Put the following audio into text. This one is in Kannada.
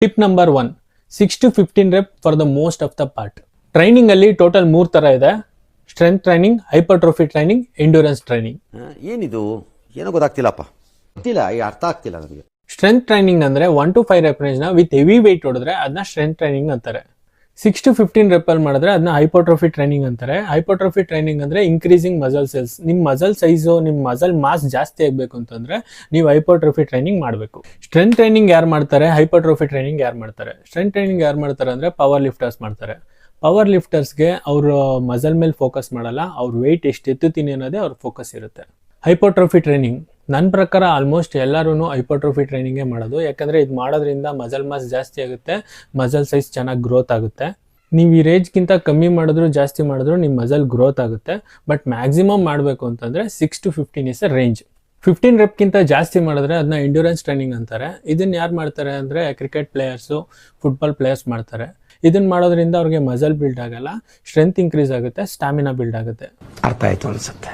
Tip number 1, 6 to 15 rep for the most of the part. Training ಅಲ್ಲಿ ಟೋಟಲ್ 3 ತರ ಇದೆ. Strength training, hypertrophy training, endurance training. ಏನಿದು ಏನೋ ಗೊತ್ತಾಗ್ತಿಲ್ಲಪ್ಪ, ಗೊತ್ತಿಲ್ಲ, ಅರ್ಥ ಆಗ್ತಿಲ್ಲ ನನಗೆ. ಸ್ಟ್ರೆಂತ್ ಟ್ರೈನಿಂಗ್ ಅಂದ್ರೆ 1 to 5 rep ರೇಂಜ್ ನ ವಿತ್ ಹೆವಿ weight ಹೊಡೆದ್ರೆ ಅದನ್ನ ಸ್ಟ್ರೆಂತ್ ಟ್ರೈನಿಂಗ್ ಅಂತಾರೆ. 6 to 15 rep ಅಲ್ಲಿ ಮಾಡಿದ್ರೆ ಅದನ್ನ ಹೈಪರ್ಟ್ರೋಫಿ ಟ್ರೈನಿಂಗ್ ಅಂತಾರೆ. ಹೈಪರ್ಟ್ರೋಫಿ ಟ್ರೈನಿಂಗ್ ಅಂದ್ರೆ ಇನ್ಕ್ರೀಸಿಂಗ್ ಮಸಲ್ ಸೆಲ್ಸ್. ನಿಮ್ ಮಸಲ್ ಸೈಜು, ನಿಮ್ ಮಸಲ್ ಮಾಸ್ ಜಾಸ್ತಿ ಆಗ್ಬೇಕು ಅಂತಂದ್ರೆ ನೀವು ಹೈಪರ್ಟ್ರೋಫಿ ಟ್ರೈನಿಂಗ್ ಮಾಡಬೇಕು. ಸ್ಟ್ರೆಂತ್ ಟ್ರೈನಿಂಗ್ ಯಾರು ಮಾಡ್ತಾರೆ, ಹೈಪರ್ಟ್ರೋಫಿ ಟ್ರೈನಿಂಗ್ ಯಾರು ಮಾಡ್ತಾರೆ? ಸ್ಟ್ರೆಂತ್ ಟ್ರೈನಿಂಗ್ ಯಾರು ಮಾಡ್ತಾರೆ ಅಂದ್ರೆ ಪವರ್ ಲಿಫ್ಟರ್ಸ್ ಮಾಡ್ತಾರೆ. ಪವರ್ ಲಿಫ್ಟರ್ಸ್ಗೆ ಅವ್ರ ಮಸಲ್ ಮೇಲೆ ಫೋಕಸ್ ಮಾಡಲ್ಲ, ಅವ್ರ ವೆಯ್ಟ್ ಎಷ್ಟು ಎತ್ತುತ್ತೀನಿ ಅನ್ನೋದೇ ಅವ್ರ ಫೋಕಸ್ ಇರುತ್ತೆ. ಹೈಪರ್ಟ್ರೋಫಿ ಟ್ರೈನಿಂಗ್ ನನ್ನ ಪ್ರಕಾರ ಆಲ್ಮೋಸ್ಟ್ ಎಲ್ಲರೂ ಹೈಪರ್ಟ್ರೋಫಿ ಟ್ರೈನಿಂಗೇ ಮಾಡೋದು. ಯಾಕಂದರೆ ಇದು ಮಾಡೋದ್ರಿಂದ ಮಸಲ್ ಮಾಸ್ ಜಾಸ್ತಿ ಆಗುತ್ತೆ, ಮಸಲ್ ಸೈಜ್ ಚೆನ್ನಾಗಿ ಗ್ರೋತ್ ಆಗುತ್ತೆ. ನೀವು ಈ ರೇಂಜ್ಗಿಂತ ಕಮ್ಮಿ ಮಾಡಿದ್ರು ಜಾಸ್ತಿ ಮಾಡಿದ್ರು ನಿಮ್ಮ ಮಸಲ್ ಗ್ರೋತ್ ಆಗುತ್ತೆ. ಬಟ್ ಮ್ಯಾಕ್ಸಿಮಮ್ ಮಾಡಬೇಕು ಅಂತಂದರೆ 6 to 15 ಇಸ್ ಅ ರೇಂಜ್. 15 ರೆಪ್ಗಿಂತ ಜಾಸ್ತಿ ಮಾಡಿದ್ರೆ ಅದನ್ನ ಎಂಡ್ಯೂರೆನ್ಸ್ ಟ್ರೈನಿಂಗ್ ಅಂತಾರೆ. ಇದನ್ನ ಯಾರು ಮಾಡ್ತಾರೆ ಅಂದರೆ ಕ್ರಿಕೆಟ್ ಪ್ಲೇಯರ್ಸು, ಫುಟ್ಬಾಲ್ ಪ್ಲೇಯರ್ಸ್ ಮಾಡ್ತಾರೆ. ಇದನ್ನ ಮಾಡೋದ್ರಿಂದ ಅವ್ರಿಗೆ ಮಸಲ್ ಬಿಲ್ಡ್ ಆಗಲ್ಲ, ಸ್ಟ್ರೆಂತ್ ಇನ್ಕ್ರೀಸ್ ಆಗುತ್ತೆ, ಸ್ಟಾಮಿನಾ ಬಿಲ್ಡ್ ಆಗುತ್ತೆ. ಅರ್ಥ ಆಯ್ತು ಅನ್ಸುತ್ತೆ.